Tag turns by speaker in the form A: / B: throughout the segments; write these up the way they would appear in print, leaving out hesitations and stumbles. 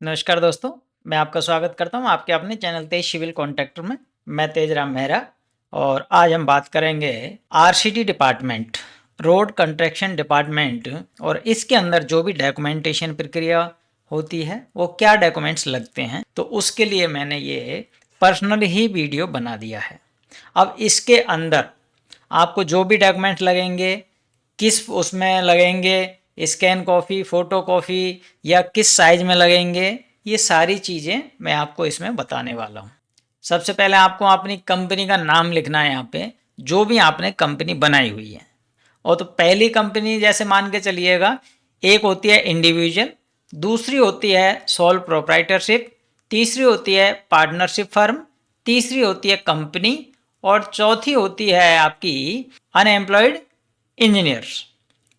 A: नमस्कार दोस्तों, मैं आपका स्वागत करता हूं आपके अपने चैनल तेज सिविल कॉन्ट्रैक्टर में। मैं तेजराम मेहरा और आज हम बात करेंगे RCT department, road construction department, और इसके अंदर जो भी डॉक्यूमेंटेशन प्रक्रिया होती है वो क्या डॉक्यूमेंट्स लगते हैं। तो उसके लिए मैंने ये पर्सनल ही वीडियो बना दिया है। अब इसके अंदर आपको जो भी डॉक्यूमेंट लगेंगे, किस उसमें लगेंगे, स्कैन कॉपी, फोटो कॉपी या किस साइज में लगेंगे, ये सारी चीज़ें मैं आपको इसमें बताने वाला हूँ। सबसे पहले आपको अपनी कंपनी का नाम लिखना है यहाँ पे, जो भी आपने कंपनी बनाई हुई है। और तो पहली कंपनी जैसे मान के चलिएगा, एक होती है इंडिविजुअल, दूसरी होती है सोल प्रोप्राइटरशिप, तीसरी होती है पार्टनरशिप फर्म, तीसरी होती है कंपनी, और चौथी होती है आपकी अनएम्प्लॉयड इंजीनियर्स।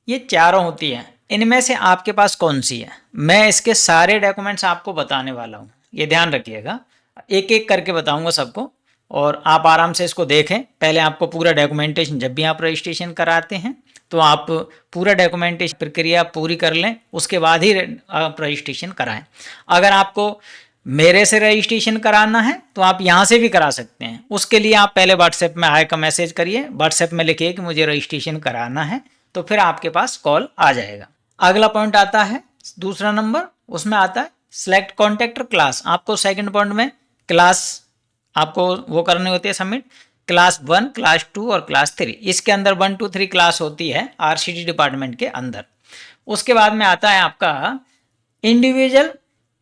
A: ये चारों होती हैं। इनमें से आपके पास कौन सी है? मैं इसके सारे डॉक्यूमेंट्स आपको बताने वाला हूँ, ये ध्यान रखिएगा। एक एक करके बताऊंगा सबको और आप आराम से इसको देखें। पहले आपको पूरा डॉक्यूमेंटेशन, जब भी आप रजिस्ट्रेशन कराते हैं तो आप पूरा डॉक्यूमेंटेशन प्रक्रिया पूरी कर लें, उसके बाद ही आप रजिस्ट्रेशन कराएं। अगर आपको मेरे से रजिस्ट्रेशन कराना है तो आप यहाँ से भी करा सकते हैं। उसके लिए आप पहले व्हाट्सएप में हाय का मैसेज करिए, व्हाट्सएप में लिखिए कि मुझे रजिस्ट्रेशन कराना है, तो फिर आपके पास कॉल आ जाएगा। अगला पॉइंट आता है दूसरा नंबर, उसमें आता है सेलेक्ट कॉन्ट्रैक्टर क्लास। आपको सेकंड पॉइंट में क्लास आपको वो करनी होती है सबमिट, क्लास 1, क्लास 2 और क्लास 3। इसके अंदर 1, 2, 3 क्लास होती है आरसीटी डिपार्टमेंट के अंदर। उसके बाद में आता है आपका इंडिविजुअल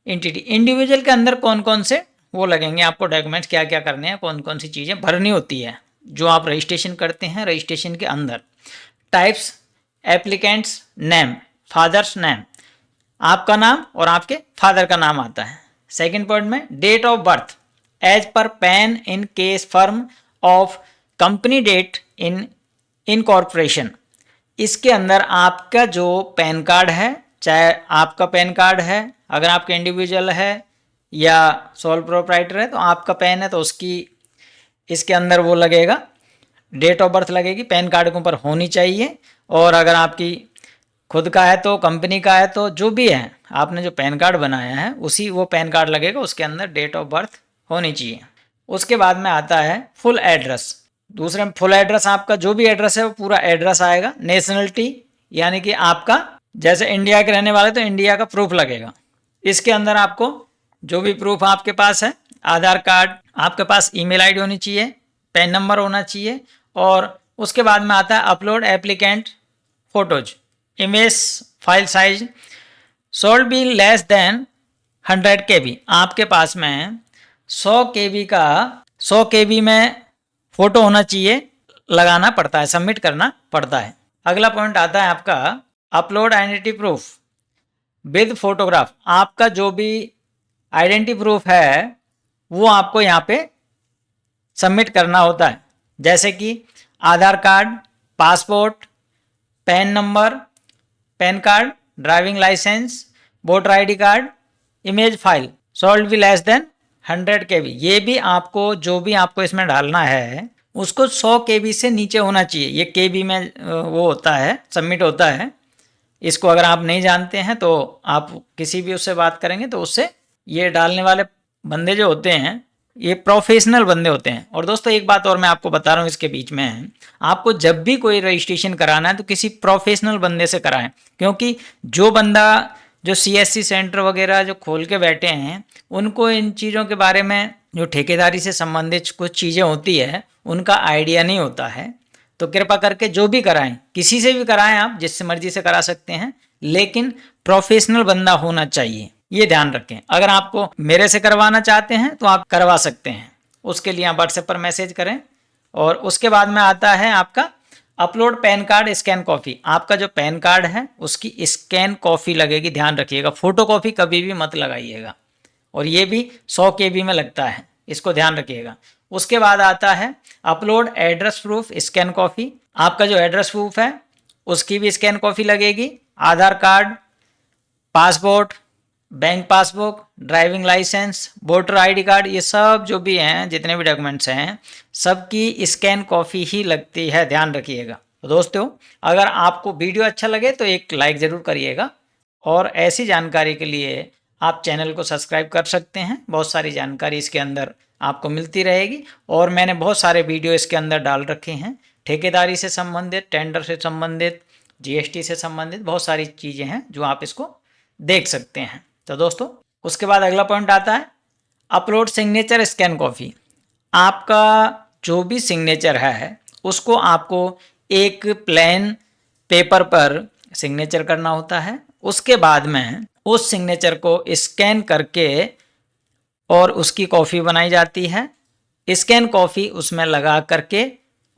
A: एंटिटी। इंडिविजुअल के अंदर कौन कौन से वो लगेंगे, आपको डॉक्यूमेंट्स क्या क्या करने हैं, कौन कौन सी चीज़ें भरनी होती है जो आप रजिस्ट्रेशन करते हैं। रजिस्ट्रेशन के अंदर types, applicant's name, father's name, आपका नाम और आपके फादर का नाम आता है। सेकंड पॉइंट में डेट ऑफ बर्थ एज पर PAN in case firm of company date in incorporation. इसके अंदर आपका जो पैन कार्ड है, चाहे आपका पैन कार्ड है, अगर आपका इंडिविजुअल है या सोल प्रोप्राइटर है तो आपका पैन है तो उसकी इसके अंदर वो लगेगा, डेट ऑफ बर्थ लगेगी, पैन कार्ड के ऊपर होनी चाहिए। और अगर आपकी खुद का है तो कंपनी का है तो जो भी है, आपने जो पैन कार्ड बनाया है उसी वो पैन कार्ड लगेगा, उसके अंदर डेट ऑफ बर्थ होनी चाहिए। उसके बाद में आता है फुल एड्रेस। दूसरे में फुल एड्रेस, आपका जो भी एड्रेस है वो पूरा एड्रेस आएगा। नेशनलिटी यानी कि आपका जैसे इंडिया के रहने वाले तो इंडिया का प्रूफ लगेगा। इसके अंदर आपको जो भी प्रूफ आपके पास है, आधार कार्ड, आपके पास ईमेल आईडी होनी चाहिए, पैन नंबर होना चाहिए। और उसके बाद में आता है upload applicant photos, image file size should be less than 100 KB। आपके पास में 100 KB का 100 KB में फोटो होना चाहिए, लगाना पड़ता है, सबमिट करना पड़ता है। अगला पॉइंट आता है आपका upload identity proof with photograph. आपका जो भी आइडेंटिटी प्रूफ है वो आपको यहाँ पे सबमिट करना होता है, जैसे कि Aadhaar card, passport, PAN number, PAN card, driving licence, voter ID card, image file should be less than 100 KB। ये भी आपको जो भी आपको इसमें डालना है उसको 100 KB से नीचे होना चाहिए। ये KB में वो होता है, सबमिट होता है। इसको अगर आप नहीं जानते हैं तो आप किसी भी उससे बात करेंगे तो उससे, ये डालने वाले बंदे जो होते हैं ये प्रोफेशनल बंदे होते हैं। और दोस्तों एक बात और मैं आपको बता रहा हूँ इसके बीच में, आपको जब भी कोई रजिस्ट्रेशन कराना है तो किसी प्रोफेशनल बंदे से कराएं, क्योंकि जो बंदा जो CSC सेंटर वगैरह जो खोल के बैठे हैं उनको इन चीज़ों के बारे में, जो ठेकेदारी से संबंधित कुछ चीज़ें होती है उनका आइडिया नहीं होता है। तो कृपा करके जो भी कराएं, किसी से भी कराएं, आप जिससे मर्जी से करा सकते हैं, लेकिन प्रोफेशनल बंदा होना चाहिए, ये ध्यान रखें। अगर आपको मेरे से करवाना चाहते हैं तो आप करवा सकते हैं, उसके लिए आप व्हाट्सएप पर मैसेज करें। और उसके बाद में आता है आपका upload pan card scan copy. आपका जो पैन कार्ड है उसकी स्कैन कॉपी लगेगी, ध्यान रखिएगा, फोटो कॉपी कभी भी मत लगाइएगा। और ये भी 100 KB में लगता है, इसको ध्यान रखिएगा। उसके बाद आता है upload address proof scan copy. आपका जो एड्रेस प्रूफ है उसकी भी स्कैन कॉपी लगेगी। Aadhaar card, passport, bank passbook, driving licence, voter ID card, ये सब जो भी हैं, जितने भी डॉक्यूमेंट्स हैं, सबकी स्कैन कॉपी ही लगती है, ध्यान रखिएगा। तो दोस्तों अगर आपको वीडियो अच्छा लगे तो एक लाइक ज़रूर करिएगा, और ऐसी जानकारी के लिए आप चैनल को सब्सक्राइब कर सकते हैं। बहुत सारी जानकारी इसके अंदर आपको मिलती रहेगी और मैंने बहुत सारे वीडियो इसके अंदर डाल रखे हैं, ठेकेदारी से संबंधित, टेंडर से संबंधित, जीएसटी से संबंधित बहुत सारी चीज़ें हैं जो आप इसको देख सकते हैं। तो दोस्तों उसके बाद अगला पॉइंट आता है अपलोड सिग्नेचर स्कैन कॉपी। आपका जो भी सिग्नेचर है उसको आपको एक प्लेन पेपर पर सिग्नेचर करना होता है। उसके बाद में उस सिग्नेचर को स्कैन करके और उसकी कॉपी बनाई जाती है। स्कैन कॉपी उसमें लगा करके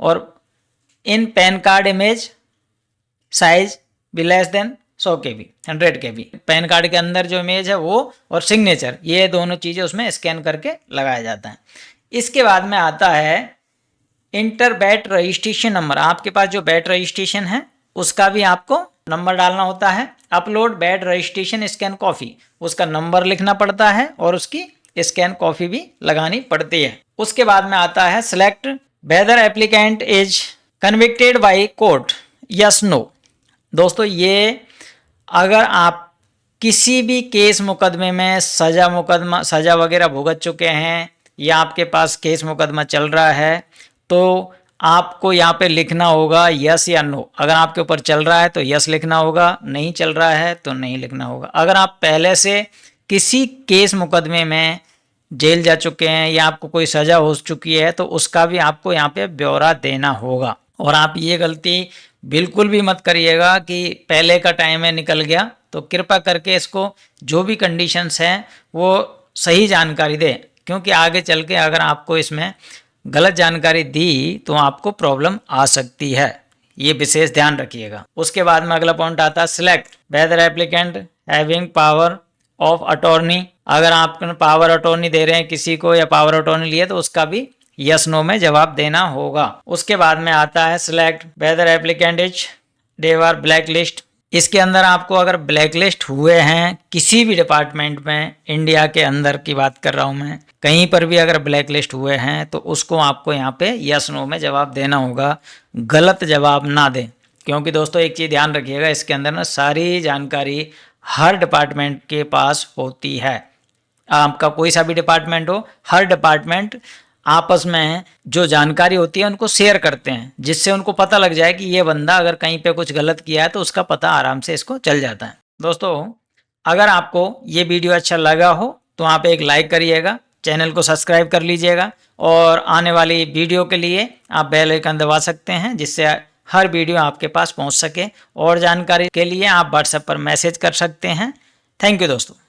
A: और इन पैन कार्ड इमेज साइज भी less than 100 KB 100 KB pan card के अंदर जो इमेज है वो और सिग्नेचर, ये दोनों चीज़ें उसमें स्कैन करके लगाया जाता है। इसके बाद में आता है इंटर बैट रजिस्ट्रेशन नंबर। आपके पास जो बैट रजिस्ट्रेशन है उसका भी आपको नंबर डालना होता है। Upload bat registration scan copy, उसका नंबर लिखना पड़ता है और उसकी स्कैन कॉपी भी लगानी पड़ती है। उसके बाद में आता है select whether applicant is convicted by court yes no. दोस्तों ये अगर आप किसी भी केस मुकदमे में सज़ा वगैरह भुगत चुके हैं या आपके पास केस मुकदमा चल रहा है तो आपको यहाँ पे लिखना होगा यस या नो। अगर आपके ऊपर चल रहा है तो यस लिखना होगा, नहीं चल रहा है तो नहीं लिखना होगा। अगर आप पहले से किसी केस मुकदमे में जेल जा चुके हैं या आपको कोई सज़ा हो चुकी है तो उसका भी आपको यहाँ पे ब्यौरा देना होगा। और आप ये गलती बिल्कुल भी मत करिएगा कि पहले का टाइम है निकल गया, तो कृपया करके इसको जो भी कंडीशंस हैं वो सही जानकारी दें, क्योंकि आगे चल के अगर आपको इसमें गलत जानकारी दी तो आपको प्रॉब्लम आ सकती है, ये विशेष ध्यान रखिएगा। उसके बाद में अगला पॉइंट आता है select whether applicant having power of attorney. अगर आप पावर अटॉर्नी दे रहे हैं किसी को या पावर अटॉर्नी लिए तो उसका भी यस नो में जवाब देना होगा। उसके बाद में आता है select whether applicant is either black list. इसके अंदर आपको अगर ब्लैक लिस्ट हुए हैं किसी भी डिपार्टमेंट में, इंडिया के अंदर की बात कर रहा हूँ मैं, कहीं पर भी अगर ब्लैक लिस्ट हुए हैं तो उसको आपको यहाँ पे यस नो में जवाब देना होगा, गलत जवाब ना दें। क्योंकि दोस्तों एक चीज़ ध्यान रखिएगा, इसके अंदर ना सारी जानकारी हर डिपार्टमेंट के पास होती है। आपका कोई सा भी डिपार्टमेंट हो, हर डिपार्टमेंट आपस में जो जानकारी होती है उनको शेयर करते हैं, जिससे उनको पता लग जाए कि ये बंदा अगर कहीं पे कुछ गलत किया है तो उसका पता आराम से इसको चल जाता है। दोस्तों अगर आपको ये वीडियो अच्छा लगा हो तो आप एक लाइक करिएगा, चैनल को सब्सक्राइब कर लीजिएगा और आने वाली वीडियो के लिए आप बेल आइकन दबा सकते हैं, जिससे हर वीडियो आपके पास पहुँच सके। और जानकारी के लिए आप व्हाट्सएप पर मैसेज कर सकते हैं। थैंक यू दोस्तों।